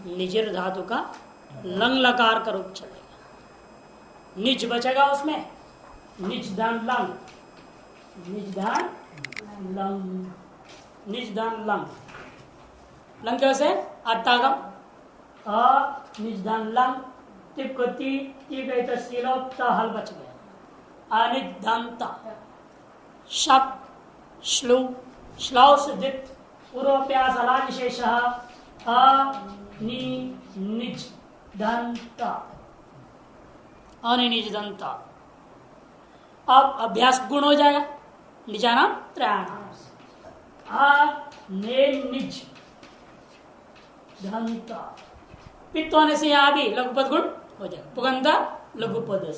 निजिर धातु का लंग लकार का रूप चलेगा। निज बचेगा उसमें, निज धन लंग, निज धन लंग, निज धन लंग। लंग कैसे अट्टागम निज धन लंग तिप को ती गई तो सीलोप हल बच गया। अनिधंता शप श्लू श्लौ सिद्धित पूर्वप्यास अलानिशेष निज दंता अनिज दंता। अब अभ्यास गुण हो जाएगा। निजानाम त्रयाणाम ने निज दंता। पित्त होने से यहां भी लघुपद गुण हो जाएगा। पुगंधा लघुपद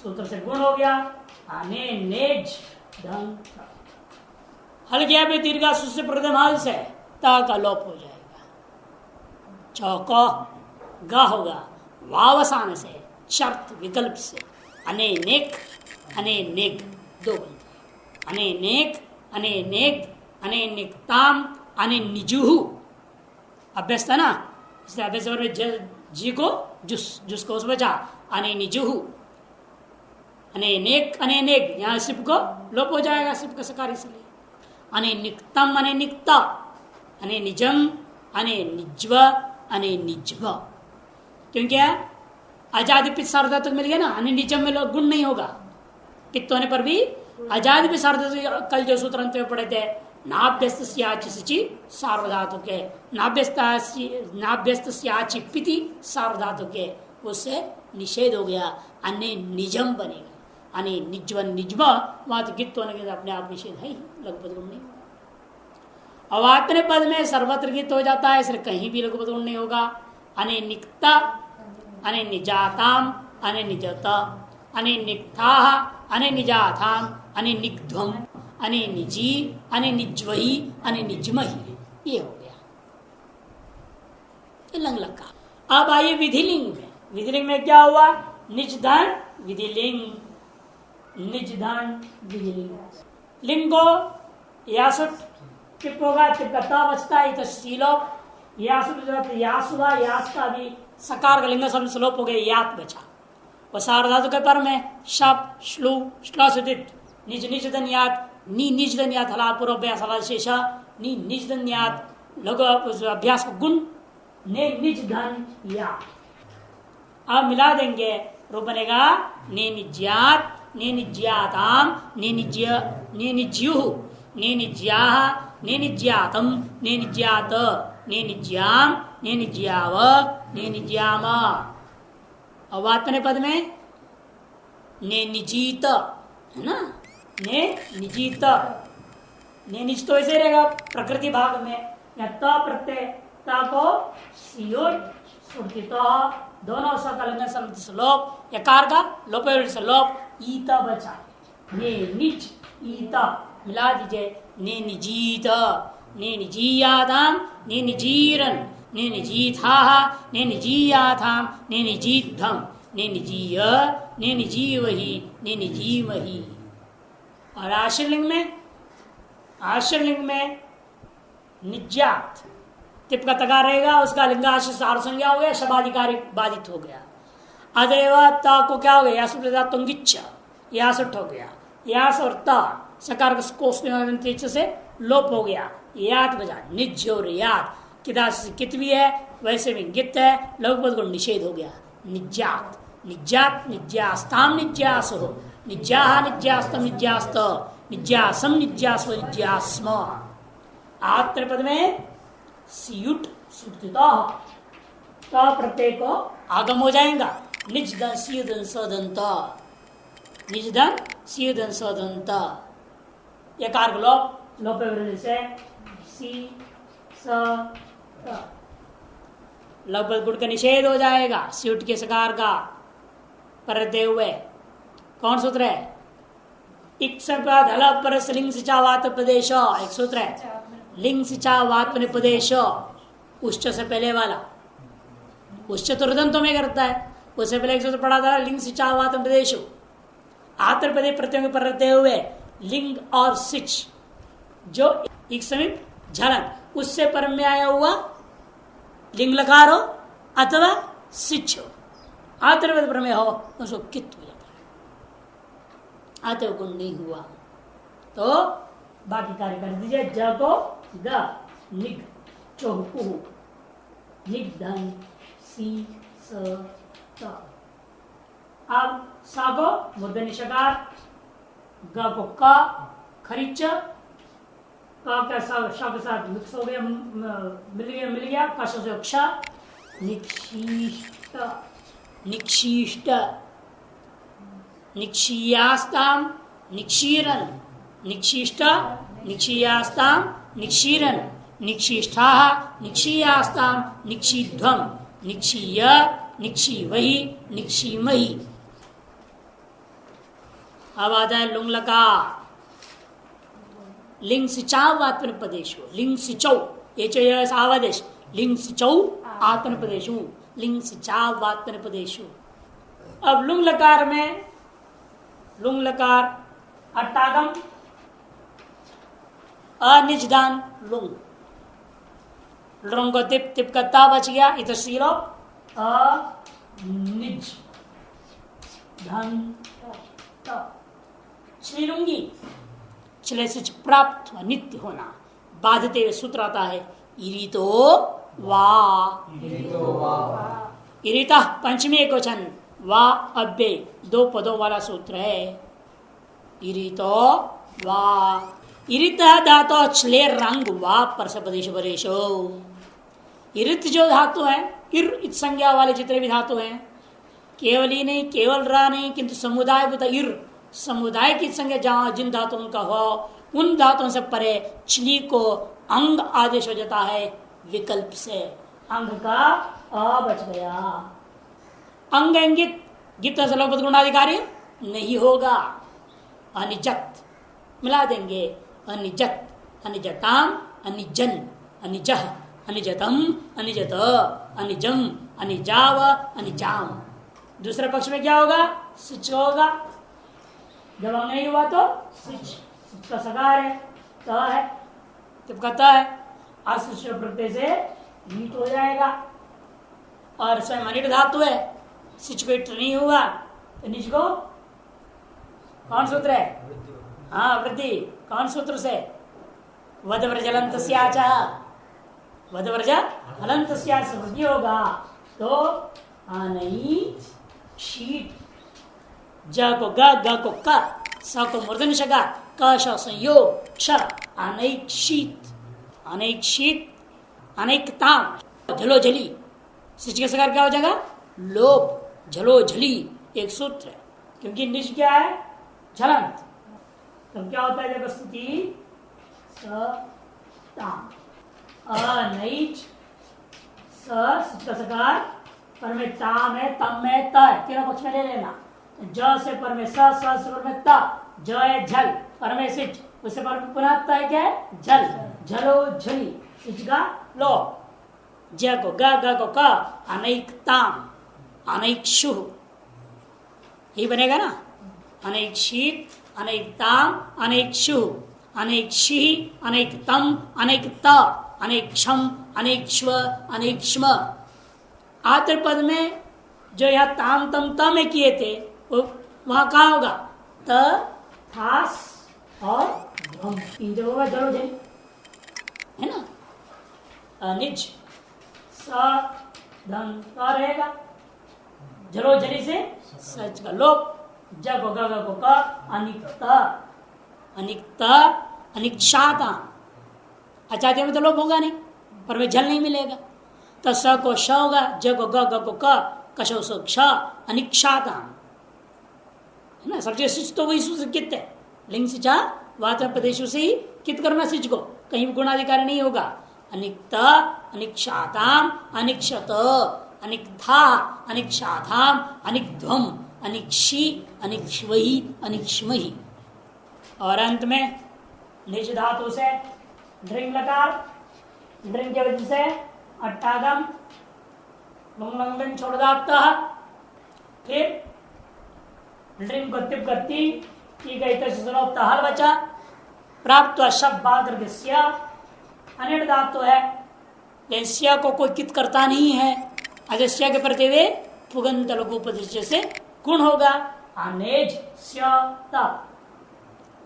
सूत्र से गुण हो गया। अने नेज दंता। हल गया भी दीर्घा से प्रथम हल से ता का लोप हो जाएगा। चौको गा होगा वावसान से शर्त विकल्प से अनेक अनेक दो बनते। अनेक अनेकताम अने निजुहु अभ्यस्त है ना, इसलिए अभ्यस्त जी को जुस को उस बचा अने निजुहु। अनेक यहाँ सिप को लोप हो जाएगा, सिप का सकार इसलिए। अनेनिकतम अनेनिकता अने निजम अने निज्व अने निज्व। क्योंकि आजादी पित्त सार्वधातुक तक मिल गया ना, अने निजम में गुण नहीं होगा। पित्त होने पर भी आजादी पित्त सार्वधातुक कल जो सूत्र अंत में पढ़े थे नाभ्यस्त सार्वधातुक है, नाभ्यस्त पिति सार्वधातुक है, उससे निषेध हो गया। अन्य निजम बनेगा। अने निज्व निज्व वहां तो गित्त होने के अपने आप निषेध है ही, लघुपद गुण नहीं। अब अपने पद में सर्वत्र गित्त हो जाता है, इसलिए कहीं भी लघुपद गुण नहीं होगा। अने निकता अने निजाताम अने निजता अने निक्था अने निजाथाम अने निग्ध्वम अने निजी अने निज्वही अने निजमही। ये हो गया लंग लका। अब आइए विधिलिंग में। विधिलिंग में क्या हुआ? निज धन विधिलिंग, निज धन विधिलिंग। लिंग को यासुट टिप होगा, टिप का ता बचता है तो सीलोप। यासुट यासुआ यास का भी सकार का लिंग सब स्लोप हो गया, यात बचा। वह सार्वधातु के पर में शप श्लू श्लुदित निज निज धन्यात नी निज धन्यात हला पूर्व अभ्यास हला शेष नी निज धन्यात लघु अभ्यास को गुण ने निज धन या। अब मिला देंगे रूप बनेगा ने निज्यात ने निज्याताम ने निज्युः ने निज्याः ने निज्यातम ने निज्यात ने निज्याम ने निज्याव ने निज्याम। अब आत्मने पद में ने निजीत है ना, ने निजीत। ने निज तो ऐसे रहेगा प्रकृति भाग में या त प्रत्यय ता को सियोट सुर्तित दोनों सकल में श्लोप यकार का लोप से लोप ईता बचा। ने निज ईता मिला दीजिए। ने निजीत ने निजीयाताम ने निजीरन ने निजीथाः ने निजीयाथाम ने निजीद्धम ने निजीय ने निजीवहि ने निजीमहि। और आश्रलिंग में निज्यात टिप का तगा रहेगा, उसका लिंगाश्र सार संज्ञा हो गया, शबाधिकारी बाधित हो गया। अदेव ता को क्या हो गया? यासुट तुंगिच्छ यासुट हो गया। यास और ता सकार से लोप हो गया। याद बजा निज और याद कित भी है वैसे भी गित है, लघुपद गुण निषेध हो गया। निज्यात निज्यात निज्यास्ताम निज्यास हो निज्याह निज्यास्तम निज्यास्त निज्यासम निज्यास्व निज्यास्म। आत्र पद में सियुट सुटिता प्रत्यय को आगम हो जाएगा। निज धन सियुदन सदंत निज धन सियुदन सदंत। यकार लोप लोप से सी स लगभग गुण का निषेध हो जाएगा। स्यूट के सकार का परते हुए कौन सूत्र है? पर लिंग सिचावात प्रदेश एक सूत्र है। लिंग सिचावात प्रदेश उच्च से पहले वाला उच्च तुरदंतों में करता है। उससे पहले एक सूत्र पढ़ा था लिंग सिचावात प्रदेश। आत्र पदे प्रत्ययों पर रहते हुए लिंग और सिच जो एक समीप झलन उससे पर में आया हुआ लिंग लकार हो अथवा सिच हो, आतर्वत प्रमेय हो, उसको कित हो जाता है। आतव गुण नहीं हुआ तो बाकी कार्य कर दीजिए। ज को ग निग चौहु निगधन सी स त। अब सा को मूर्धन्य शकार, ग को क खरीच, क का श के साथ मिक्स हो गया, मिल गया कश से क्ष निक्षिष्ट निक्षिष्ट निक्षीयास्ताम निक्षीरन निक्षिष्ट निक्षीयास्ताम निक्षीरन निक्षिष्ठा निक्षीयास्ताम निक्षिध्वम निक्षीय निक्षीवहि निक्षीमहि। अब आता है लुंग लकार। लिंग सिचाव आत्मनिपदेशु लिंग सिचौ आवादेश लिंग सिचौ आत्मनिपदेशु लिंग सिचाव आत्मनिपदेशु। अब लुंग लकार में लुंग लकार अट्टागम अनिजदान लुंग, लुंग को तिप तिप का ता बच गया, इधर सीरो अनिज धन श्रीलुंगी चले से प्राप्त नित्य होना, बाधते हुए सूत्र आता है इरितो वा इरिता पंचमी एक वचन, वा अव्यय दो पदों वाला सूत्र है। इरितो वा इरित धातु छले रंग वा परसपदेश परेशो। इरित जो धातु है इर इत संज्ञा वाले जितने भी धातु हैं, केवल ही नहीं केवल रा नहीं किंतु समुदाय बुता इर समुदाय की संज्ञा जहां जिन धातुओं का हो उन धातुओं से परे चली को अंग आदेश हो जाता है विकल्प से, अंग का अ बच गया। अंग इंगित गित सलोपद गुणाधिकारी नहीं होगा, अनिजत मिला देंगे, अनिजत अनिजताम अनिजन अनिजह अनिजतम अनिजत अनिजम अनिजाव अनिजाम। दूसरे पक्ष में क्या होगा? सिच होगा। जब हम नहीं हुआ तो सिच का सकार है, त है तब कहता है आशिष्ट प्रत्यय से नीट हो जाएगा। और स्वयं अनिट धातु है, सिच को इट नहीं हुआ तो निज को कौन सूत्र है? हाँ वृद्धि कौन सूत्र से? वधव्रज अलंत वधव्रज अलंत वृद्धि होगा तो आनई शीट ज को ग को क स को मूर्धन्य शकार क श संयोग क्ष अनैक्षित अनैकताम झलोझली। सिच का सकार क्या हो जाएगा? लोप झलोझली एक सूत्र है, क्योंकि निज क्या है? झलंत। तो क्या होता है जब स्तुति अनैच सिच का सकार पर में ताम है तम में त है, तीनों पक्ष में ले लेना। ज से पर में स से पर में त, ज है झल पर में सिच, उससे पर में पुनः त है क्या है? झल झलो झली सिच का लो। ज को ग को क अनैकताम अनैक्षु यही बनेगा ना, अनैक्षित अनैकताम अनैक्षु अनैक्षि अनैकतम अनैकत अनैक्षम अनैक्ष्व अनैक्ष्म। आतर पद में जो यहाँ ताम तम त में किए थे वो वहां कहा होगा? त थास और घम, इन जगहों का जड़ो जल है ना। अनिज स धन का रहेगा, जलो जली से सच का लोप। जग को ग को क अनिक्त अनिक्त अनिक्षाता, अचाते में तो लोप होगा नहीं, पर वे जल नहीं मिलेगा। तो स को श होगा, ज को ग को क कशो सो क्ष अनिक्षाता है ना। सब जगह सिच तो वही सूत्र कित है, लिंग सिचा वाचन प्रदेशों से ही कित करना सिच को, कहीं भी गुणाधिकारी नहीं होगा। अनिक्त अनिक्षाताम अनिक्षत अनिक्था अनिक्षाथाम अनिक्ध्वम अनिक्षी अनिक्षवही अनिक्षमही। और अंत में निज धातु से ड्रिंग लकार, ड्रिंग की वजह से अट्टागम लंग छोड़ दाता, फिर ड्रिंग को तिप गति की गई तो हल बचा। प्राप्त शब्द अनिट धातु है लेकिन स्या को कोई कित करता नहीं है, अगर स्या के प्रति वे पुगंत लघुपदस्य से गुण होगा। अनेज स्यता,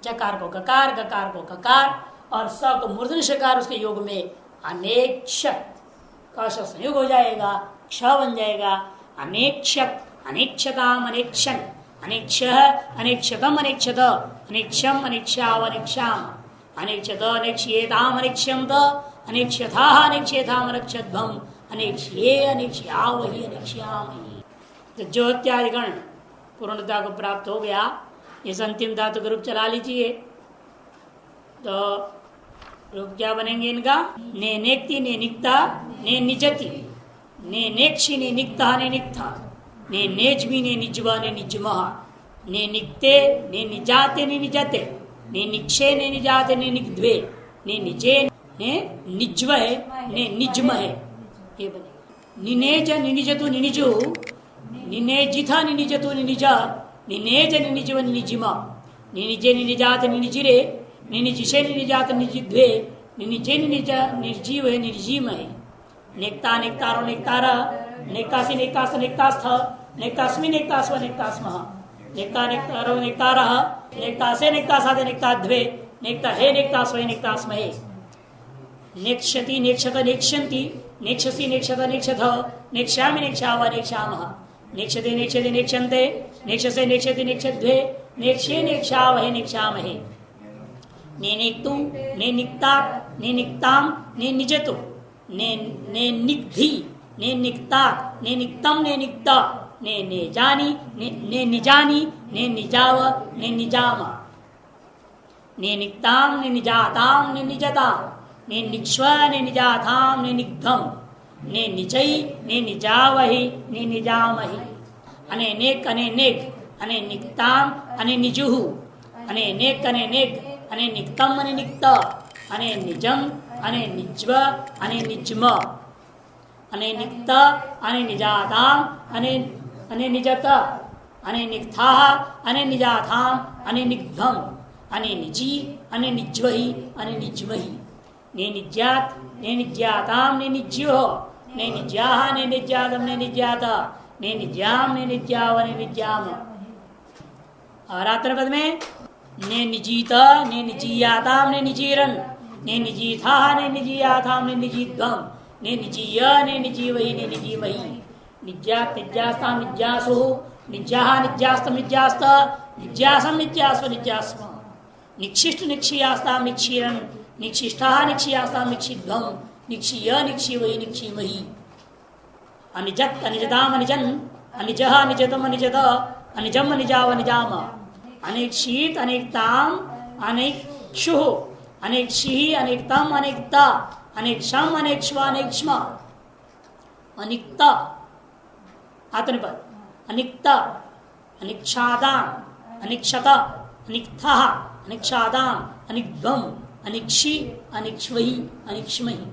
चकार को ककार, गकार को ककार और स को मूर्धन्य शकार, उसके योग में अनेक्षत का संयोग हो जाएगा, क्ष बन जाएगा। अनेक्षत अनेक्षताम अनेक्षन, अनेक्ष अनेक्षतम अनेक्षत, अनेक्षम अनेक्षाव अनेक्षाम, अनेक्षत अनेक्ष्येताम अनेक्ष्यम, अनेक्ष्यथा अनेक्ष्येताम अनेक्षध्वम, अनेक्ष्ये अनेक्ष्यावहि अनेक्ष्यामहि। तो ज्योत्यादिगण पूर्णता को प्राप्त हो गया। इस अंतिम धातु का रूप चला लीजिए तो रूप क्या बनेंगे इनका? ने नेक्ति ने निक्ता ने निजति, ने नेक्षि ने निक्ता ने निक्ता, ने नेज्मि ने निज्वा ने निज्मः, ने निक्ते ने निजाते ने निजते, ने निक्षे ने निजाते ने निग्ध्वे, ने निजे ने निज्वहे ने निज्महे। ये बनेगा। निनेज निनिजतु निनिजु, निनेजिथा निनिजतु निनिजा, निनेज निनिजव निनिजिमा, निनिजे निनिजात निनिजिरे, निनिजिशे निनिजात निनिजिद्वे, निनिजे निनिजा निर्जीव है निर्जीम है। नेक्ता नेक्तारो नेक्तारा, नेक्तासि नेक्तास नेक्तास्थ, नेक्तास्मि नेक्तास्व नेक्तास्मः, नेक्ता नेक्तारो नेक्तारः, नेक्तासे नेक्तासादे नेक्ताद्वे, नेक्ता हे नेक्तास्वै नेक्तास्महे। नेक्षति नेक्षत नेक्षन्ति, नेक्षसि नेक्षत नेक्षथ, नेक्ष्यामि नेक्ष्याव नेक्ष्यामः, नेक्षते नेक्षते नेक्षन्ते, नेक्षसे नेक्षते नेक्षध्वे, नेक्ष्ये नेक्ष्यावहे नेक्ष्यामहे। ने निक्तु ने निक्तात् ने निक्ताम ने निजतु, ने निग्धि ने निक्तात् ने निक्तम ने निक्ता, ने निजानि ने निजानि ने निजाव ने निजामा, ने निक्ताम ने निजाताम ने निजताम, ने निक्ष्व ने निजाताम ने निग्धम, ने निजई ने निजावहि ने निजामहि। अनेनेक अनेनेक अनेनिक्ताम अनेनिजुहु, अनेनेक अनेनेक अनेनिक्तम अनेनिक्त, अनेनिजम अनेनिज्व अनेनिज्म, अनेनिक्त अनेनिजाताम अनेनिजत, अनेनिक्थाः अनेनिजाताम अनेनिग्धम, अनेनिजी अनेनिज्वहि अनेनिज्महि। ने निज्यात ने निज्याताम ने निज्यो, ने निज्याः ने निज्यातम ने निज्यात, ने निज्याम ने निज्याव ने निज्याम। और आत्मन पद में ने निजीत ने निजीयाताम ने निजीरन, ने निजीथा ने निजीयाताम ने निजीध्वम, ने निजीय ने निजीवहि ने निजीमहि। निज्यात निज्यास्ताम निज्यासु, निज्याः निज्यास्तम निज्यास्त, निज्यासम निज्यास्व निज्यास्म, निक्षिष्ट निक्षियास्ताम निक्षीरन, निक्षिष्टाः निक्षियास्ताम निक्षिध्वम, निक्षीय निक्षीवहि निक्षीमहि। अनिजत अनिजताम अनिजन, अनिजः अनिजतम अनिजत, अनिजम अनिजाव अनिजाम, अनेक्षीत अनेकताम अनेक्षुः, अनेक्षिः अनेकतम अनेकता, अनेक्षम अनेक्ष्व अनेक्ष्म, अनिक्ता आत्मनिपद, अनिक्ता अनिक्षादाम अनिक्षत, अनिक्थः अनिक्षादाम अनिग्ध्वम, अनिक्षि अनिक्ष्वहि अनिक्ष्महि।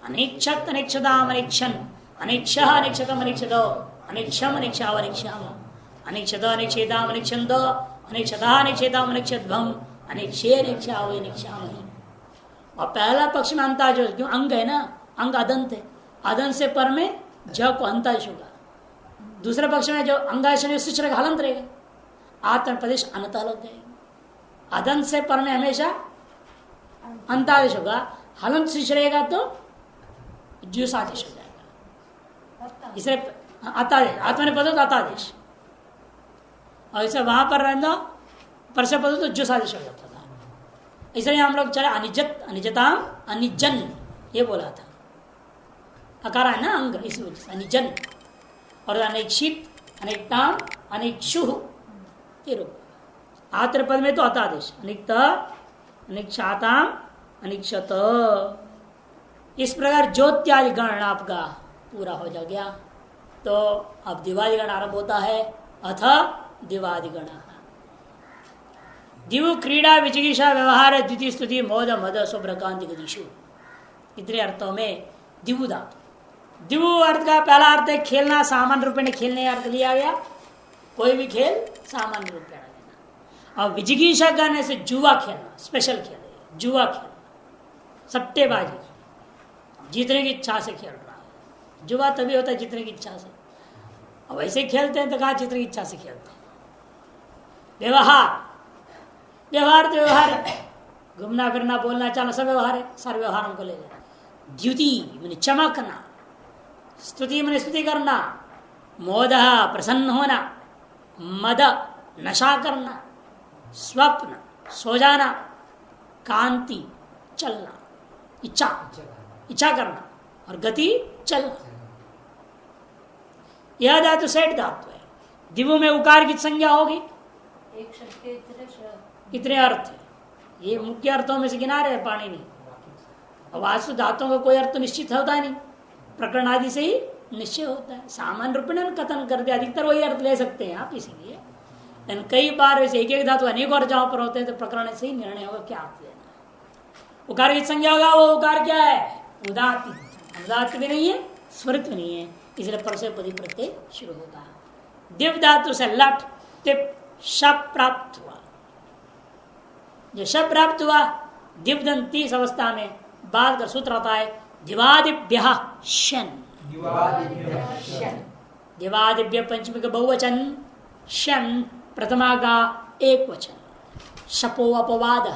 अनेक्षत अनेक्षदाम अनेक्षन, अनेक्षः अनेक्षतम अनेक्षत, अनेक्षम अनेक्षाव अनेक्षाम, अनेक्षत अनेक्षेताम अनेक्षन्त, अनेक्षतः अनेक्षेताम अनेक्षध्वम, अनेक्षे अनेक्षाव अनेक्षामहि। और पहला पक्ष में अंता जो क्यों अंग है ना, अंग अदंत है, अदंत से पर में ज को अंताश होगा। दूसरे पक्ष में जो अंगाश का हलंत रहेगा, आत्म प्रदेश अनता लग जाएगा। अदंत से पर में हमेशा अंतादेश होगा, हलंत शिश रहेगा तो ज्यूस आदेश हो जाएगा। इसलिए अतादेश आत्मा ने पद तो अतादेश, और इसे वहां पर रहना पर से पद तो ज्यूस आदेश हो जाता था। इसलिए हम लोग चले अनिजत अनिजताम अनिजन ये बोला था, अकार है ना अंग, इसी वजह से अनिजन। और अनेक्षित अनेकताम अनेक्षुः ये रूप। आत्र पद में तो अतादेश, अनिक्त अनिक्षाताम अनिक्षत। इस प्रकार ज्योत्यादि गण आपका पूरा हो जा गया। तो अब दिवादिगण आरंभ होता है। अथ दिवादिगण दिव क्रीड़ा विचिकित्सा व्यवहार द्वितीय स्तुति मोद मद शुभ्रकांति गतिषु, इतने अर्थों में दिवु धातु। दिवु अर्थ का पहला अर्थ है खेलना, सामान्य रूप में खेलने अर्थ लिया गया, कोई भी खेल सामान्य रूप में लेना। और विजिगीषा करने से जुआ खेलना, स्पेशल खेल, जुआ खेलना, सट्टेबाजी, जीतने की इच्छा से खेल रहा है। जुआ तभी होता है जीतने की इच्छा से। अब ऐसे खेलते हैं तो कहाँ जीतने की इच्छा से खेलते हैं। व्यवहार, व्यवहार तो व्यवहार है, घूमना फिरना बोलना चालना सब व्यवहार है, सारे व्यवहारों को ले लेना। द्युति मैंने चमकना, स्तुति मैंने स्तुति करना, मोद प्रसन्न होना, मद नशा करना, स्वप्न सो जाना, कांति चलना, इच्छा इच्छा करना, और गति चलना। यह धातु सेठ धातु है। दिवु में उकार की संज्ञा होगी, एक शब्द के इतने अर्थ है। ये मुख्य अर्थों में से गिना रहे पाणिनि। अब वास्तु धातुओं का कोई अर्थ तो निश्चित होता नहीं, प्रकरण आदि से ही निश्चय होता है। सामान्य रूप में कथन कर दिया, अधिकतर वही अर्थ ले सकते हैं आप, इसीलिए। लेकिन कई बार वैसे एक एक धातु अनेक और जहां पर होते हैं तो प्रकरण से ही निर्णय होगा क्या अर्थ लेना। उकार की संज्ञा होगा, वो उकार क्या है? उदात्त। उदात्त भी नहीं है, स्वरित भी नहीं है, इसलिए परसे पदी प्रत्यय शुरू होगा। दिव धातु से लट टिप शब प्राप्त हुआ। जो शब प्राप्त हुआ दिव्यंती इस अवस्था में बाद का सूत्र आता है दिवादिभ्य शन। दिवादिभ्य पंचमी का बहुवचन, शन प्रथमा का एक वचन। शपो अपवाद,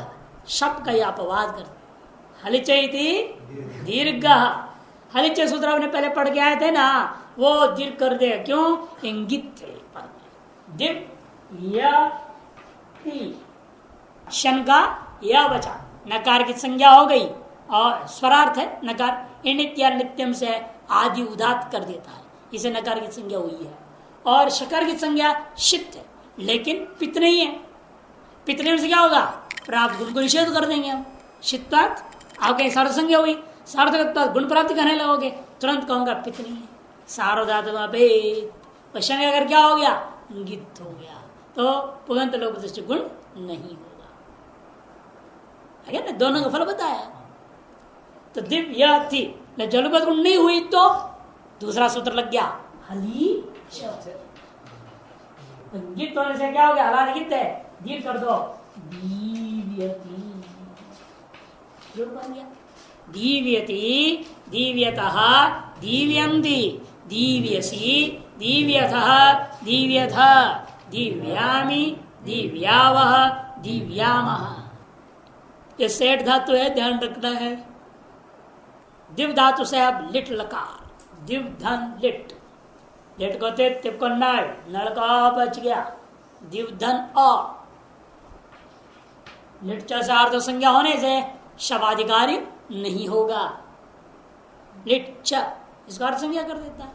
शप का अपवाद कर। हलिचय दीर्घ, हलिचय सूत्र आपने पहले पढ़ के आए थे ना, वो दीर्घ कर दे। क्यों? इंगित दिव शन का यह बचा, नकार की संज्ञा हो गई और स्वरार्थ है नकार। नित्य नित्यम से आदि उदात कर देता है, इसे नकार की संज्ञा हुई है। और शकर की संज्ञा शित है, लेकिन पित नहीं है। पित नहीं से क्या होगा? प्राप्त गुण को निषेध कर देंगे हम। शित्वात आपके सार्थ संज्ञा हुई, सार्थक गुण प्राप्ति करने लगोगे, तुरंत कहूंगा पित नहीं है। सार्वधातु पश्चिम अगर क्या हो गया? इंगित हो गया, तो पुगंत लोक दृष्टि गुण नहीं होगा। है ना, दोनों का फल बताया। तो दिव्य थी जलपद गुण नहीं हुई तो दूसरा सूत्र लग गया हली। गीत होने से क्या हो गया? हला गीत है, दीर्घ कर दो दीव्यति, जोड़ बन गया। दीव्यति, दीव्यतः, दीव्यन्ति, दीव्यसि, दीव्यथः, दीव्यथ, दीव्यामि, दीव्यावः, दीव्यामः। ये सेठ धातु है, ध्यान रखना है। दिव धातु से अब लिट लकार, दिव धन लिट। लिट को तिप को नल, नल का बच गया, दिव धन अ। लिट से अर्थ संज्ञा होने से शबाधिकारी नहीं होगा। लिट च इसका अर्थ संज्ञा कर देता है,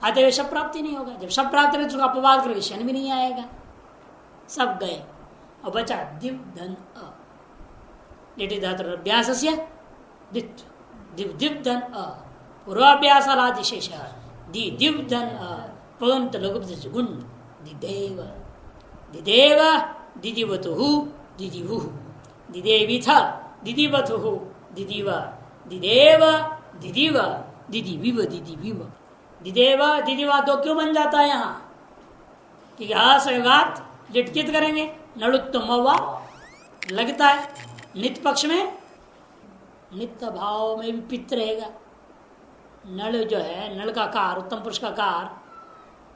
अतः शब्द प्राप्ति नहीं होगा। जब शब्द प्राप्ति नहीं तो अपवाद करके शन भी नहीं आएगा, सब गए। और बचा दिव धन अ। लिट धातु अभ्यास से दित दिव दिव धन अ, पूर्वाभ्यास आदिशेष दि दिव धन अ, पवंत लघु गुण दिदेव, दिदेव दिदिवतु दिदिवु, दिदेविथ दिदिवतु दिदिव, दिदेव दिदिव दिदिविव दिदिविव। दिदेव दिदिवा दो क्यों बन जाता है यहाँ? कि असगात लिटकित करेंगे, नड़ुत्तम लगता है। नित्य पक्ष में नित्य भाव में भी पित्त रहेगा। नल जो है, नल का कार, उत्तम पुरुष का कार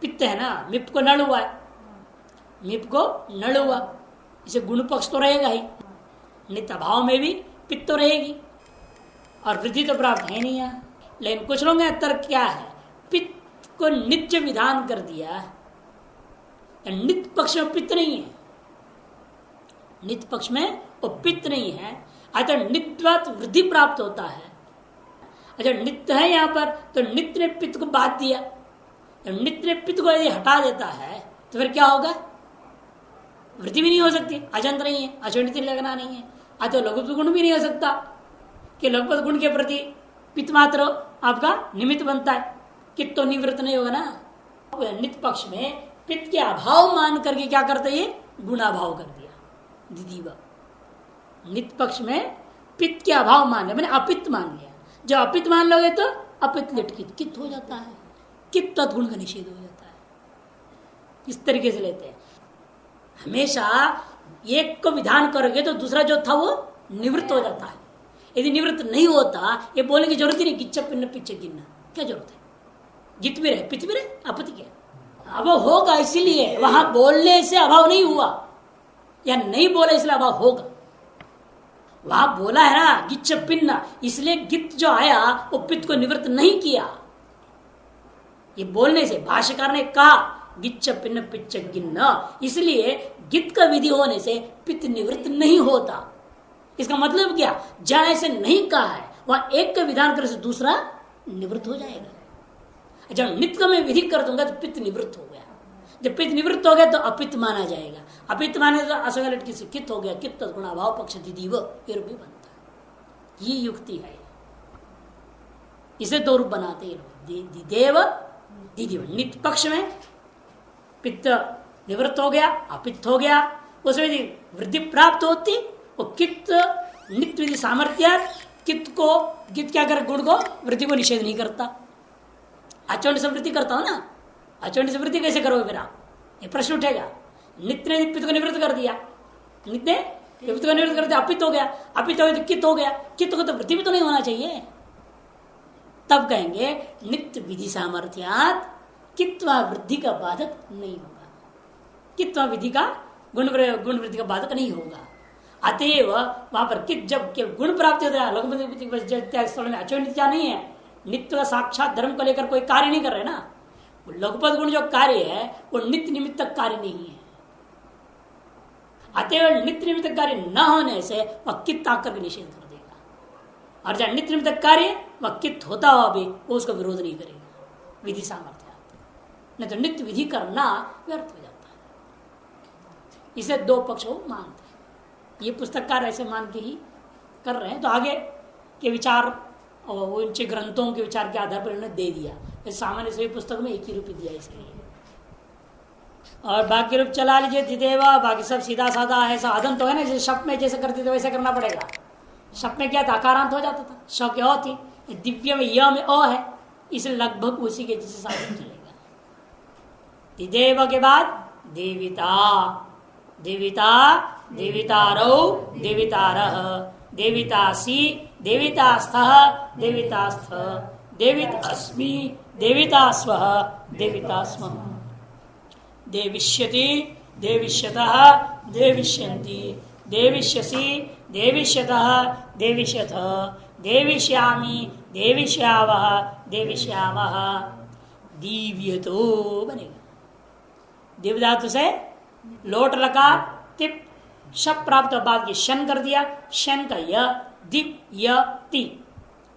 पित्त है ना, मिप को नल हुआ है, मिप को नल हुआ, इसे गुण पक्ष तो रहेगा ही। नित्य भाव में भी पित्त तो रहेगी, और वृद्धि तो प्राप्त है नहीं यहाँ। लेकिन कुछ लोगों का तर्क क्या है? पित्त को नित्य विधान कर दिया, नित्य पक्ष में पित्त नहीं है, नित्य पक्ष में वो पित्त नहीं है, अतः नित्यवत वृद्धि प्राप्त होता है। अच्छा, नित्य है यहाँ पर, तो नित्य ने पित्त को बात दिया, तो नित्य ने पित्त को यदि हटा देता है तो फिर क्या होगा? वृद्धि भी नहीं हो सकती, अजंत नहीं है, अचंत लगना नहीं है। अतः लघुत्व गुण भी नहीं हो सकता कि लघुपत गुण के प्रति पित्त मात्र आपका निमित्त बनता है, कित तो निवृत्त नहीं होगा ना। नित्य पक्ष में पित्त के अभाव मान करके क्या करते? ये गुणाभाव कर दिया दिदीवा। नित्य पक्ष में पित्त के अभाव मान लिया, मैंने अपित्त मान लिया। जब अपित्त मान लोगे तो अपित्त लिटकित कित हो जाता है, कित तत्गुण का निषेध हो जाता है। इस तरीके से लेते हैं। हमेशा एक को विधान करोगे तो दूसरा जो था वो निवृत्त हो जाता है। यदि निवृत्त नहीं होता ये बोलने की जरूरत ही नहीं, गिच्छ पिन्न पिच्छ गिनना क्या जरूरत है? गित भी रहे पित भी रहे, आपत्ति क्या? अभाव होगा, इसीलिए वहां बोलने से अभाव नहीं हुआ, या नहीं बोले इसलिए अभाव होगा। वहां बोला है ना गिच्छ पिन्न, इसलिए गित जो आया वो पित्त को निवृत्त नहीं किया। ये बोलने से भाष्यकार ने कहा गिच्छ पिन्न पिच्छ गिन्न, इसलिए गित का विधि होने से पित्त निवृत्त नहीं होता। इसका मतलब क्या? जहां ऐसे नहीं कहा है वहां एक का विधान करने से दूसरा निवृत्त हो जाएगा। जब नित्य का मैं विधि कर दूंगा तो पित्त निवृत्त हो गया। जब पित्त निवृत्त हो गया तो अपित्त माना जाएगा। अपित्त माने तो असंगलट किसी कित हो गया, कित गुणाभाव पक्ष दिदीव ये रूप भी बनता है। ये युक्ति है, इसे दो रूप बनाते हैं दिदेव दिदीव। नित्य पक्ष में पित्त निवृत्त हो गया, अपित्त हो गया, उसमें वृद्धि प्राप्त होती, वो कित नित्य विधि सामर्थ्य कित को कित क्या कर गुण को वृद्धि को निषेध नहीं करता। आचरण से वृद्धि करता हो ना, आचरण से वृद्धि कैसे करोगे फिर आप? ये प्रश्न उठेगा। नित्य ने पित्त को निवृत्त कर दिया, नित्य पित्त को निवृत्त कर दिया, अपित्त हो गया, अपित्त हो गया तो कित हो गया, कित को तो वृद्धि भी तो नहीं होना चाहिए। तब कहेंगे नित्य विधि सामर्थ्यात कित्वा वृद्धि का बाधक नहीं होगा, कित्वा विधि का गुण वृद्धि का बाधक नहीं होगा। अतएव वहां पर कित जब गुण प्राप्ति होता है लघुपद में अचोनित्या नहीं है, नित्य का साक्षात धर्म को लेकर कोई कार्य नहीं कर रहे ना। लघुपद गुण जो कार्य है वो नित्य निमित्त कार्य नहीं है। अतएव नित्य निमित्त कार्य न होने से वह कित आकर के निषेध कर देगा, और जब नित्य निमित्त कार्य वह कित होता हुआ भी वो उसका विरोध नहीं करेगा विधि सामर्थ्य। नहीं तो नित्य विधि करना व्यर्थ हो जाता है। इसे दो पक्ष मानते हैं। ये पुस्तककार ऐसे मान के ही कर रहे हैं। तो आगे के विचार और उनके ग्रंथों के विचार के आधार पर उन्होंने दे दिया। सामान्य सभी पुस्तक में एक ही रूप दिया इसलिए, और बाकी रूप चला लीजिए दिदेवा, बाकी सब सीधा साधा है। ऐसा अदंत तो है ना, जैसे शब्द में जैसे करते थे वैसे करना पड़ेगा। शब्द में क्या था? अकारांत हो जाता था, श के अ थी, दिव्य में य में अ है, इसलिए लगभग उसी के जैसे साधन चलेगा। दिदेव के बाद देविता, देविता देवितारौ देवितारः, देवितासी देवितास्थः देवितास्थ, देवितास्मि देवितास्वः देवितास्मः, देविष्यति देविष्यतः देविष्यन्ति, देविष्यसि देविष्यतः देविष्यतः, देविष्यामि देविष्यावः देविष्यामः, दीव्यतो बनेगा। दिव्धातु से लोट लगा तिप शब प्राप्त बाद के शन कर दिया, शन का य दिव्यति,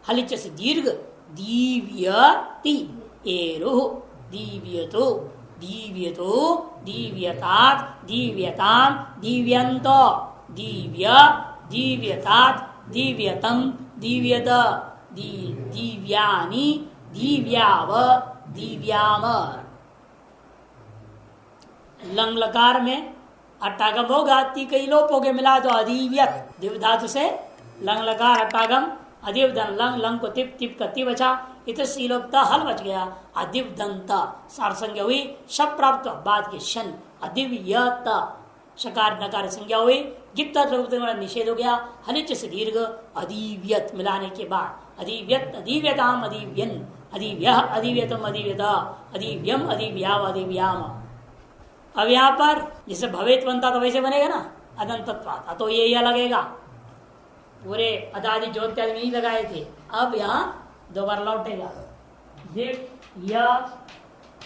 हलिच से दीर्घ दीव्यति, एरुः दीव्यतो दीव्यतो दीव्यतात दीव्यताम दीव्यन्तो, दिव्य दीव्यतात दीव्यतम दीव्यत, दिव्यानि दीव्याव दिव्याम। लंग लकार में अट्टागम होगा, ती कई लोप हो गए, मिला तो अधिव्यत। दिव धातु से लंग लकार अट्टागम, अधिव धन लंग, लंग को तिप, तिप का ति बचा, इतर सीलोक्ता हल बच गया, अधिव दंता सार संज्ञा हुई, शब प्राप्त बाद के शन अधिव्यत, शकार नकार संज्ञा हुई, गित्ता निषेध हो गया, हलिच से दीर्घ अधिव्यत मिलाने के बाद अधिव्यत अधिव्यताम अधिव्यन, अधिव्य अधिव्यतम अधिव्यता, अधिव्यम अधिव्याव अधिव्याम। अब यहाँ पर जिसे भवेत बनता तो वैसे बनेगा ना, अदंतत्वात्, तो ये लगेगा। पूरे अदादि ज्योत्यादि में ही लगाए थे, अब यहाँ दोबारा लौटेगा।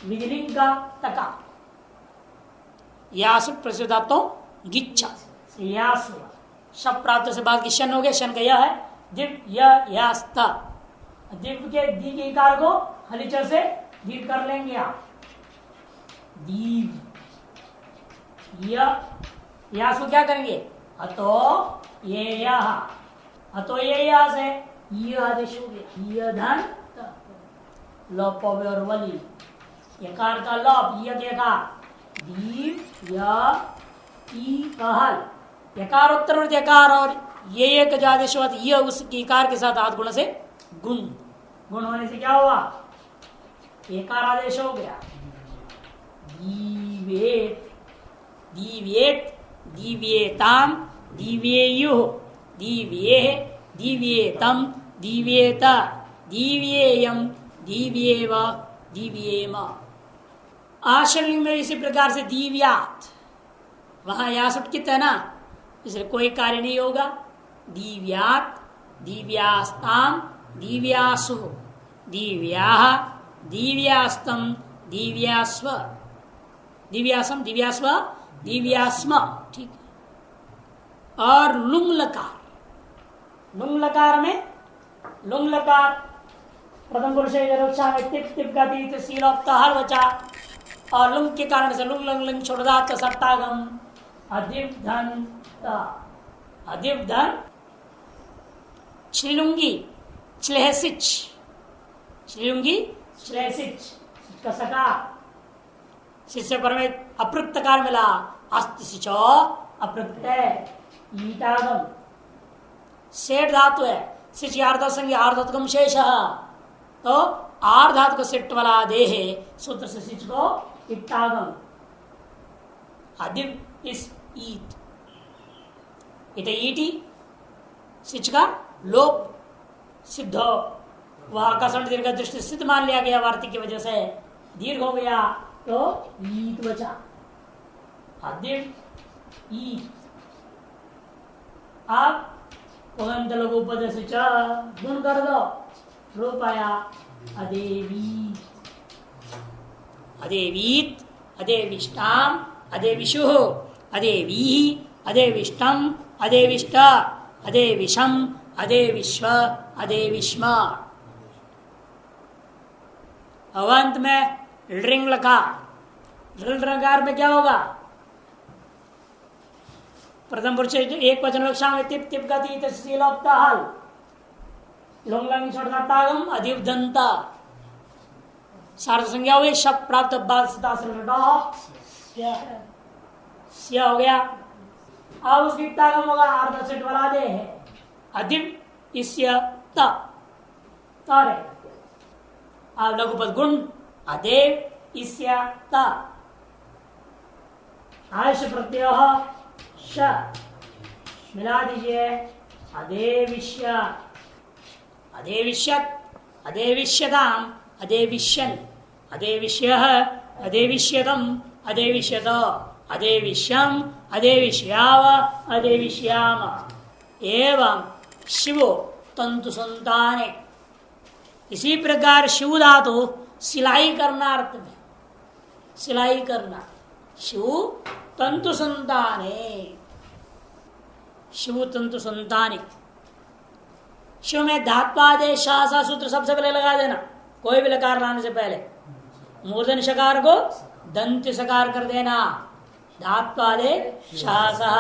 विधिलिंग का तका यासु प्रसिद्धा तो गिच्छा यासु, शब प्राप्त से बाद की शन हो गया, शन का यह है दिव्य यास्ता, दिव्य के दी के इकार को हलिचर से दीर्घ कर लेंगे आप, दीव यासु क्या करेंगे? अतो ये यह, अतो ये यह से यह आदेश हो गया, यह धन लोप और वली, यकार का लोप, यह देखा दीव कहल, यकारोत्तर यकार और ये एक जो आदेश हुआ यह उस इकार के साथ आध गुण से गुण, गुण होने से क्या हुआ? एकार आदेश हो गया। दीवेत दीव्येत दीव्येताम दीव्येयुः दीव्ये दीव्येतम दीव्येत दीव्येयम दीव्येव दीव्येम। आश्रलिंग में इसी प्रकार से दीव्यात, वहां यासुट कित है ना, इसलिए कोई कार्य नहीं होगा। दीव्यात दीव्यास्ताम दीव्यासु दीव्या दीव्यास्तम दीव्यास्व दिव्यासम दिव्यास्व दिव्यास्म। ठीक है। और लुंग लकार, लुंग लकार में लुंग लकार प्रथम पुरुष रक्षा में तिप तिप गति सीलोप्त हर बचा, और लुंग के कारण से लुंग लंग लिंग छोड़दात सट्टागम अधिप धन अधिप धन श्रीलुंगी श्लेहसिच श्रीलुंगी श्लेहसिच का सका शिष्य पर में अप्रक्त कार मिला अस्त सिचो अप्रक्त ईटागम सेठ धातु है सिच आर्ध संज्ञ आर्धत्कम शेष, तो आर धातु को सिट वाला देह सूत्र से सिच को इट्टागम अधिप इस ईट इट ईटी सिच का लोप सिद्ध हो, वह आकाशण दीर्घ दृष्टि सिद्ध मान लिया गया वार्ती की वजह से दीर्घ हो गया, तो ईट बचा अधिप ईट। आप उदंत लघु पद से गुण कर दो, रूप आया अदेवी अदेवीत अदेविष्टाम अदेविषु अदेवी अदेविष्टम अदेविष्ट अदेविषम अदेविश्व अदेविष्म। अवंत में ऋंग लकार, ऋण लकार में क्या होगा? प्रथम पुरुष एक वचन लक्षा में तिप तिप गति तशीलोप्ता हल लुंग लंग छोड़ना तागम अधिवदंता सार्थ संज्ञा हुई शब्द प्राप्त हो गया। अब उसकी तागम होगा अर्ध सेट वाला दे है अधिव इस्य तारे। अब लघुपद गुण अदेव इस्य ता आयुष प्रत्यय श मिला दीजिए अदेविष्य अदेविष्यत अदेविष्यताम अदेविष्यन अदेविष्यः अदेविष्यतम अदेविष्यत अदेविष्यम अदेविष्याव अदेविष्याम। एवं शिवो तंतु संताने, इसी प्रकार शिव धातु सिलाई करना अर्थ में, सिलाई करना शिव तंतु संताने, शिव तंतु संतानिक। शिव में धात्वादेश शासा सूत्र सबसे पहले लगा देना, कोई भी लकार लाने से पहले मूर्धन शकार को दंत सकार कर देना, धात्वादेश शासा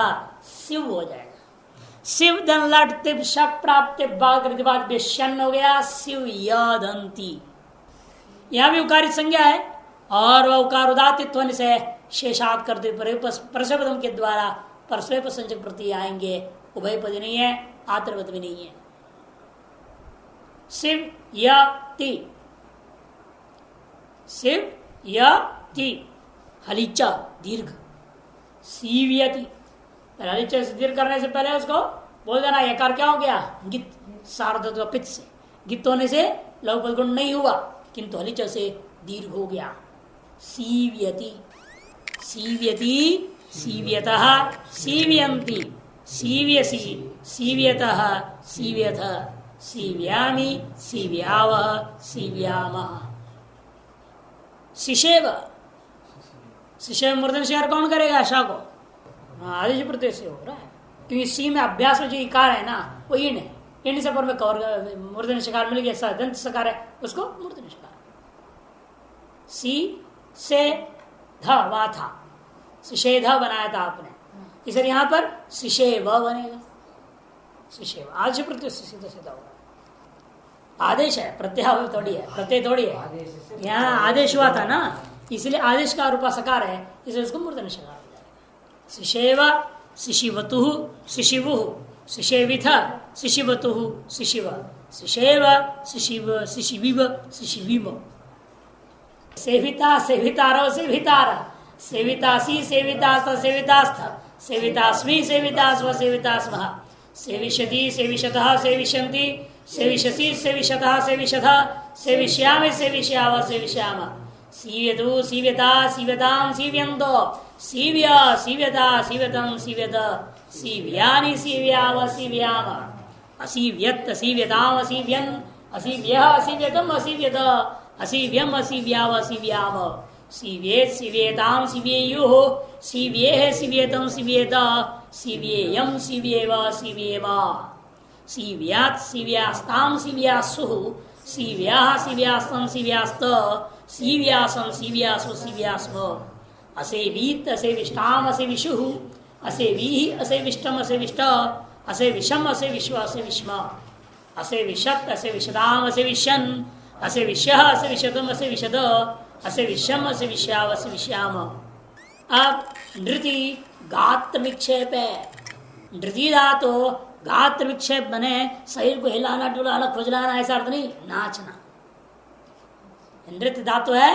शिव हो जाएगा। शिव दन लट तिप शप प्राप्त शन हो गया शिव यंती। यहां भी उकारित संज्ञा है और वह उकार उदातित्व होने से शेषात करते परस्वपदम के द्वारा परस्वैप संजक प्रति आएंगे। उभयपदी नहीं है, आत्रपद भी नहीं है। शिव यति शिव यति हलिचा दीर्घ सीव्यति, हलिचा से दीर्घ करने से पहले उसको बोल देना यकार क्या हो गया गित सार्धत्व पित्त से, गित होने से लघुपद गुण नहीं हुआ किंतु हलिचा से दीर्घ हो गया। सीव्यति सीव्यति सीव्यतः सीव्यन्ति सीव्यसि सीव्यतः सीव्यथ सीव्यामि सीव्यावः सीव्यामः। शिशेव, शिशेव मूर्धन शिकार कौन करेगा? शा को आदेश प्रत्यय से हो रहा है, क्योंकि सी में अभ्यास में जो इकार है ना वो इन है, इन से पर में कवर मूर्धन शिकार मिल गया, दंत सकार है उसको मूर्धन शिकार। सी से ध वा था, शिशेध बनाया था आपने, इसलिए यहां पर शिशेव बनेगा। शिशेव आदेश प्रत्यय से सीधा सीधा होगा। आदेश है, प्रत्यय थोड़ी है, प्रत्यय थोड़ी है। यहाँ आदेश हुआ था ना, इसलिए आदेश का रूपा सकार है, इसलिए उसको मूर्धन शिकार हो जाएगा। शिशेव शिशिवतु शिशिवु शिशेविथ शिशिवतु शिशिव शिशेव शिशिव शिशिविव शिशिविव। सेविता सेवितारो सेवितार सेवितासी सेवितास्त सेवितास्थ सेवितास्मि सेवितास्व सेवितास्मः सेविष्यति सेविष्यतः सेविष्यन्ति सेविष्यसि सेविष्यतः सेविष्यतः सेविष्यामि सेविष्याव सेविष्याम सीव्यतु सीव्यता सीव्यतां सीव्यन्तो सीव्य सीव्यता सीव्यतं सीव्यत सीव्यानि सीव्याव सीव्याम असीव्यत् असीव्यताम् असीव्यन् असीव्यः असीव्यतम् असीव्यत असीव्यम् असीव्याव असीव्याम सीव्येत् सीव्येतां सीव्येयुः सीव्येः सीव्यतं सीव्येत सीव्येयं सीव्येव सीव्येम सीव्यात् सीव्यास्तां सीव्यासुः सीव्याः सीव्यास्तं सीव्यास्त सीव्यासं सीव्यासु सीव्यास्म असेवीत् असेविष्टाम् असेविषुः असेवीः असेविष्टम् असेविष्ट असेविषम् असेविश्व असेविष्म असेविषत् असेविषदाम् असेविष्यन् असेविष्यः असेविषतम् असेविषद असेविष्यम् असेविष्याव असेविष्याम। अब नृति गात्र विक्षेप है। नृति धातु गात्र विक्षेप बने शरीर को हिलाना डुलाना खुजलाना ऐसा अर्थ नहीं, नाचना। नृत्य धातु है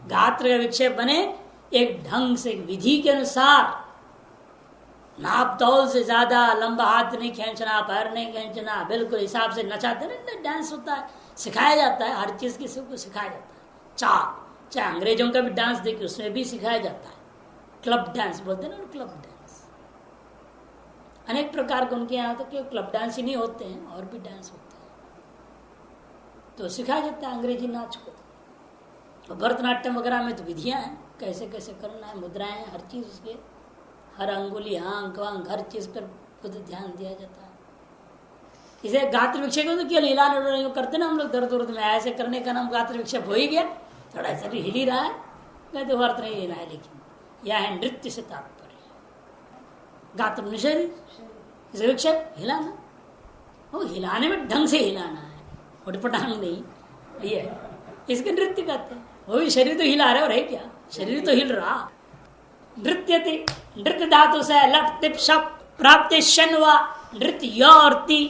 गात्र का विक्षेप बने एक ढंग से विधि के अनुसार नाप तौल से ज्यादा लंबा हाथ नहीं खींचना पैर नहीं खींचना बिल्कुल हिसाब से नचाते ना डांस होता है सिखाया जाता है। हर चीज किसी को सिखाया जाता है। चाहे अंग्रेजों का भी डांस देखिए उसमें भी सिखाया जाता है। क्लब डांस बोलते हैं ना, क्लब डांस अनेक प्रकार के उनके यहाँ तो क्लब डांस ही नहीं होते हैं और भी डांस होते हैं तो सिखाया जाता है अंग्रेजी नाच को। और भरतनाट्यम वगैरह में तो विधियां हैं कैसे कैसे करना है, मुद्राएं हैं, हर चीज उसके हर अंगुली आंख वांग हर चीज पर खुद ध्यान दिया जाता है। इसे गात्र विक्षेप तो केवल हिलाने करते ना हम लोग दर्द उर्द में ऐसे करने का नाम गात्र विक्षेप हो ही गया। थोड़ा ऐसा भी हिल ही रहा है मैं तो अर्थ नहीं लेना है, लेकिन यह है नृत्य से तात्पर्य। गात्र निषेध इसे विक्षेप हिलाना, वो हिलाने में ढंग से हिलाना है, उठपटांग नहीं। ये इसके नृत्य कहते हैं। वो भी शरीर तो हिला रहे और है क्या, शरीर तो हिल रहा। नृत्य नृत्य धातु से लट तिप शप प्राप्त शन व नृत्य और ती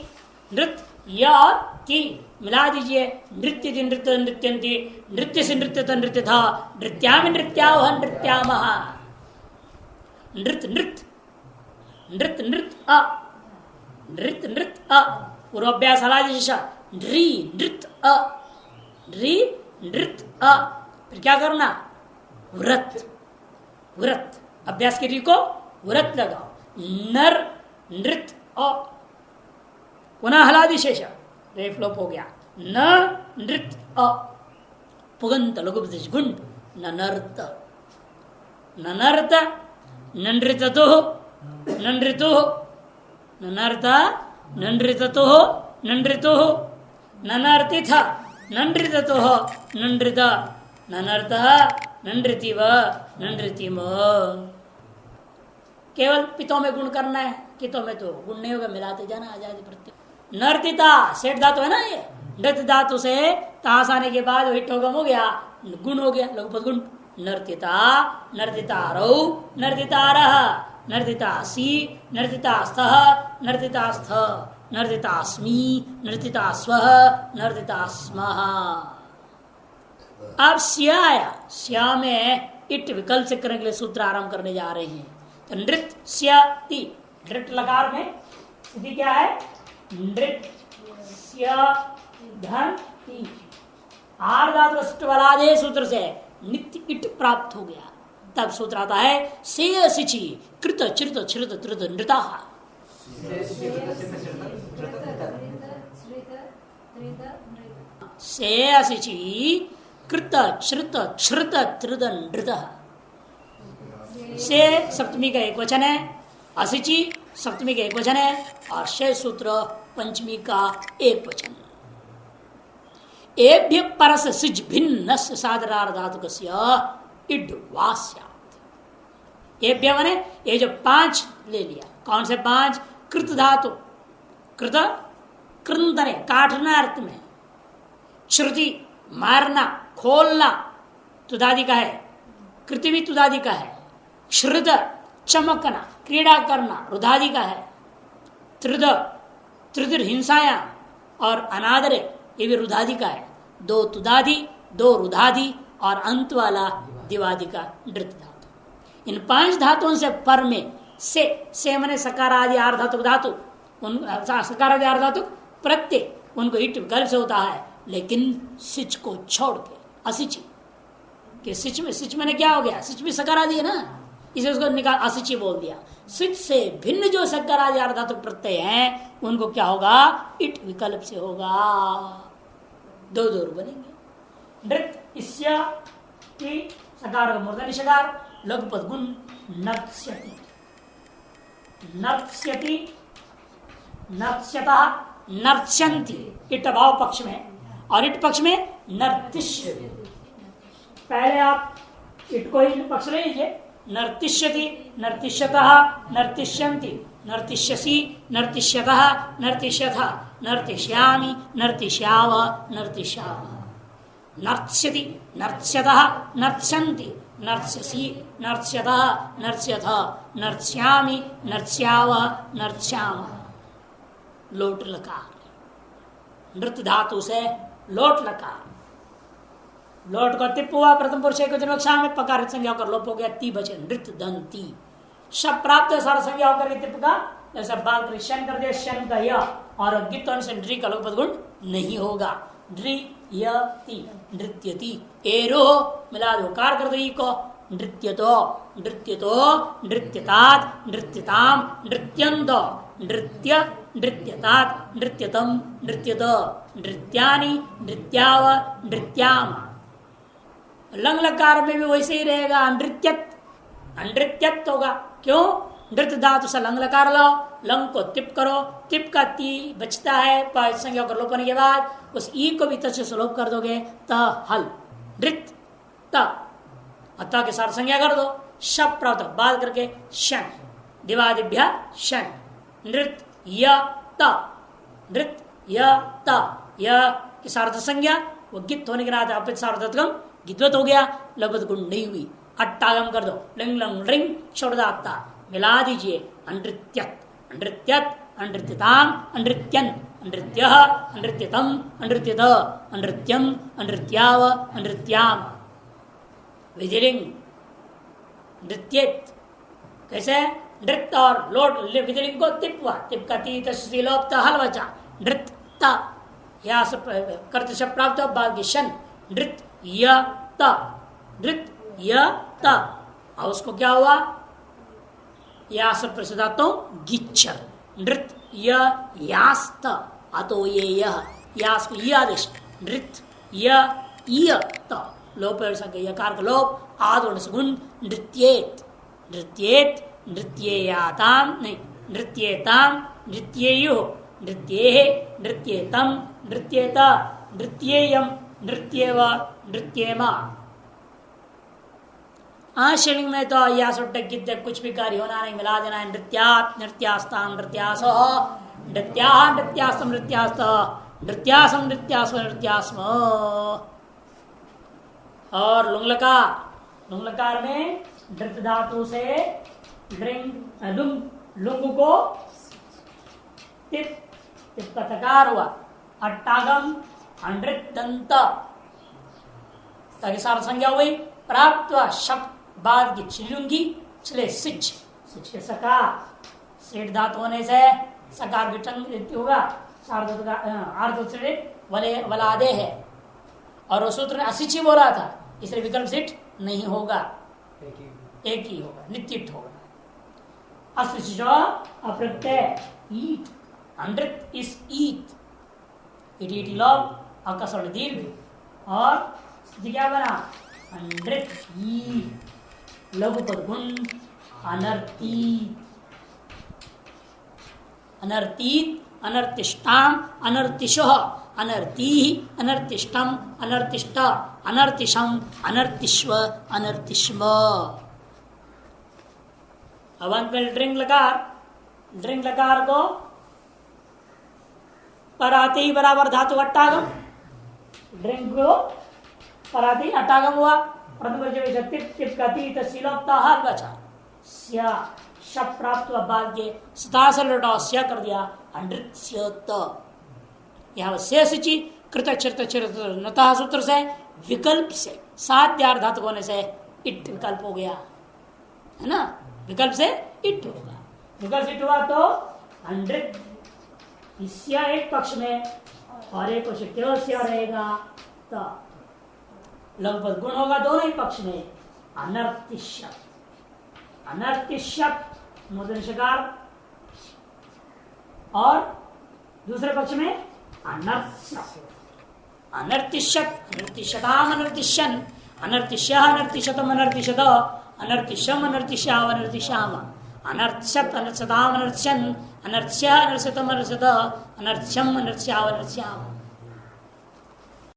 नृत्य और ती मिला दीजिए। नृत्य नृत्य नृत्यंती नृत्य से नृत्य तो नृत्य था नृत्याम नृत्यावह नृत्यामह नृत्य नृत्य नृत्य नृत्य अ नृत्य नृत्य अ पूर्वाभ्यास हलादिशा नृ नृत्य अ नृ नृत्य अ फिर क्या करना व्रत व्रत अभ्यास के री को व्रत लगाओ। नर नृत्य अ पुनः हलादिशेष रेफ्लोप हो गया। न नृत्य अ पुगंत लघु गुंड ननर्त ननर्त नृततो नृतु ननर्त नृततो नृतु ननर्तिथ नृततो नृत ननर्त नृतिव नृतिम। केवल पितों में गुण करना है, कितों में तो गुण नहीं होगा, मिलाते जाना आजादी प्रत्यय। नर्तिता सेठ धातु है ना, ये नृत्य धातु से तास आने के बाद वही टोगम हो गया, गुण हो गया लघुपद गुण। नर्तिता नर्तितारौ नर्तितारः नर्तितासि नर्तितास्तः नर्तितास्थ नर्तितास्मि नर्तितास्वः नर्तितास्मः। अब स्या आया, स्या में इट विकल्प से करने के लिए सूत्र आरंभ करने जा रहे हैं। तो नृत्य नृत्य लकार में स्थिति क्या है, नृत्य धन आर धातु वालादे सूत्र से नित्य इट प्राप्त हो गया। तब सूत्र आता है से सिचि कृत चिरत छिरत त्रित नृता। से सिचि कृत श्रुत श्रुत त्रिद नृत। से सप्तमी का एक वचन है, असिचि सप्तमी का एक वचन है और शे सूत्र पंचमी का एक वचन। एभ्य परस सिज भिन्न सादरार धातुकस्य इड वास्यात्। एभ्य माने ये जो पांच ले लिया, कौन से पांच, कृत धातु कृत कृंतने काटना अर्थ में, श्रुति मारना खोलना तुदादि का है, कृति भी तुदादि का है, श्रुत चमकना क्रीड़ा करना रुधादि का है, त्रिद त्रिदिर हिंसाया और अनादरे ये भी रुधादि का है। दो तुदादि दो रुधादि और अंत वाला दिवादि का नृत्य धातु। इन पांच धातुओं से पर में से मने सकार आदि आर धातु धातु उन सकारादि धातु प्रत्यय उनको इट विकल्प से होता है, लेकिन सिच को छोड़ के असिचि कि सिच में क्या हो गया, सिच भी सकारादि है ना, इसे उसको निकाल असिचि बोल दिया। सिच से भिन्न जो सकारादि धातु प्रत्यय हैं उनको क्या होगा, इट विकल्प से होगा, दो दो बनेंगे। नृत इस्य सकार मूर्धनि शकार लघुपद गुण नत्स्यति, नत्स्यति नत्स्यतः नर्त्यन्ति, इट भाव पक्ष में, और इट पक्ष में नर्तिष्य। पहले आप इट को ही पक्ष ले लीजिए, नर्तिष्यति नर्तिष्यतः नर्तिष्यन्ति नर्तिष्यसि नर्तिष्यतः नर्तिष्यथा नर्तिष्यामि नर्तिष्याव नर्तिष्यावः, नर्त्स्यति नर्त्स्यतः नर्त्स्यन्ति नर्त्स्यसि नर्त्स्यतः नर्त्स्यथ नर्त्स्यामि नर्त्स्यावः नर्त्स्यामः। लोट लकार, नृत धातु से लोट लकार, लोट को तिप हुआ, प्रथम पुरुष एक वचन में पकार संज्ञा होकर लोप हो गया, ती बचे नृत दंती। शब्द प्राप्त सारा संज्ञा होकर तिप का, जैसा बाल कर शन कर दिया, शन का य, और गित से ड्री का लोक गुण नहीं होगा, ड्री य नृत्यति, एरो मिला दो कार कर दो ई को, नृत्यतो नृत्यतो नृत्यतात नृत्यताम नृत्यंतो नृत्य नृत्यतात नृत्यतम नृत्यत नृत्यानि नृत्याव नृत्याम। लंग लकार में भी वैसे ही रहेगा, नृत्यत अनृत्यत होगा, क्यों, नृत्य धातु से लंग लकार लाओ, लंग को तिप करो, तिप का ती बचता है, संज्ञा कर लोपने के बाद उस ई को भी त से लोप कर दोगे, त हल नृत्य त, अतः के साथ संज्ञा कर दो, शब प्राप्त बात करके शन दिवादिभ्य शन नृत्य य त नृत्य य त, य की सार्थ संज्ञा वो गित होने के नाते अपित सार्वधातुकम गिद्वत हो गया, लगभग गुण नहीं हुई, अट्टागम कर दो, लिंग लंग रिंग छोड़ दो, आपता मिला दीजिए, अनृत्यत अनृत्यत अनृत्यताम अनृत्यन अनृत्यः अनृत्यतम अनृत्यत अनृत्यम अनृत्याव अनृत्याम। विधिलिंग नृत्यत कैसे, नृत्य और लोट विधिलिंग को तिप हुआ, तिप का ती तलोप्त हल बचा, नृत्य या कर्त शब्द प्राप्त हो, बाद शन नृत्य य त नृत्य य त, और उसको क्या हुआ, या सब प्रसिद्धातो गिच्छ नृत्य य यास्त, अतो ये यह यास को य आदेश, नृत्य य य त लोप यकार का लोप, आदि सगुण नृत्येत नृत्येत नृत्येयाताम नहीं नृत्येताम नृत्येयु नृत्येहे नृत्येतम नृत्येत नृत्येयम नृत्येव नृत्येमा। आश्लिंग में तो या कुछ भी कार्य होना नहीं, मिला देना है, नृत्यात नृत्यास्ताम नृत्यास नृत्या नृत्यास्तम नृत्यास्त नृत्यासम नृत्यास्व नृत्यास्म। और लुंगलकार में नृत्य धातु से लुंग को तिप का तकार हुआ, अट्टागम अनृत दंत संज्ञा हुई, प्राप्त शब्द बाद की चिलुंगी चले सिच सिच के सकार, सेठ धातु होने से सकार विचंग होगा, अर्ध से वलादे है, और उस सूत्र ने असिचि बोला था, इसलिए विकल्प सिट नहीं होगा, एक ही होगा, नित्य होगा। असिच अप्रत्यय ईट, अनृत इस ईट, इट लॉग अकसर दीर्घ, और क्या बना अनृत लघुपद गुण अनर्तीत अनर्तीत अनर्तिष्टाम अनर्तिशो अनर्ती अनर्तिष्टम अनर्तिष्ट अनर्तिशम अनर्तिष्व अनर्तिष्व। अब अंत में ड्रिंग लकार को पराते ही बराबर धातु अट्टागम, ड्रिंग को पराते अट्टागम हुआ, शब्द प्राप्त हुआ, बाद के से कर दिया अनृत्स्यत, यहाँ शेषि कृत नतः सूत्र से विकल्प से साध्यार धातु होने से इट विकल्प हो गया है ना, विकल्प से इट होगा, विकल्प इट हुआ तो अनृत इसया एक पक्ष में और एक पक्ष केवल स्या रहेगा तो लघुपद गुण होगा दोनों ही पक्ष में। अनर्तिष्यत, अनर्तिष्यत मूर्धन्यषकार और दूसरे पक्ष में अनर्त्यत, अनर्तिष्यत, अनर्तिष्यताम अनर्तिष्यन, अनर्तिष्य अनर्तिशतम अनर्तिशत, अनर्तिशम अनर्तिश्याम अनर्तिश्याम, अनर्त्यत अनर्त्यताम अनर्त्यन, अनर्त्य अनर्त्यतम अनर्त्यत, अनर्त्यम अनर्त्याम अनर्त्याम।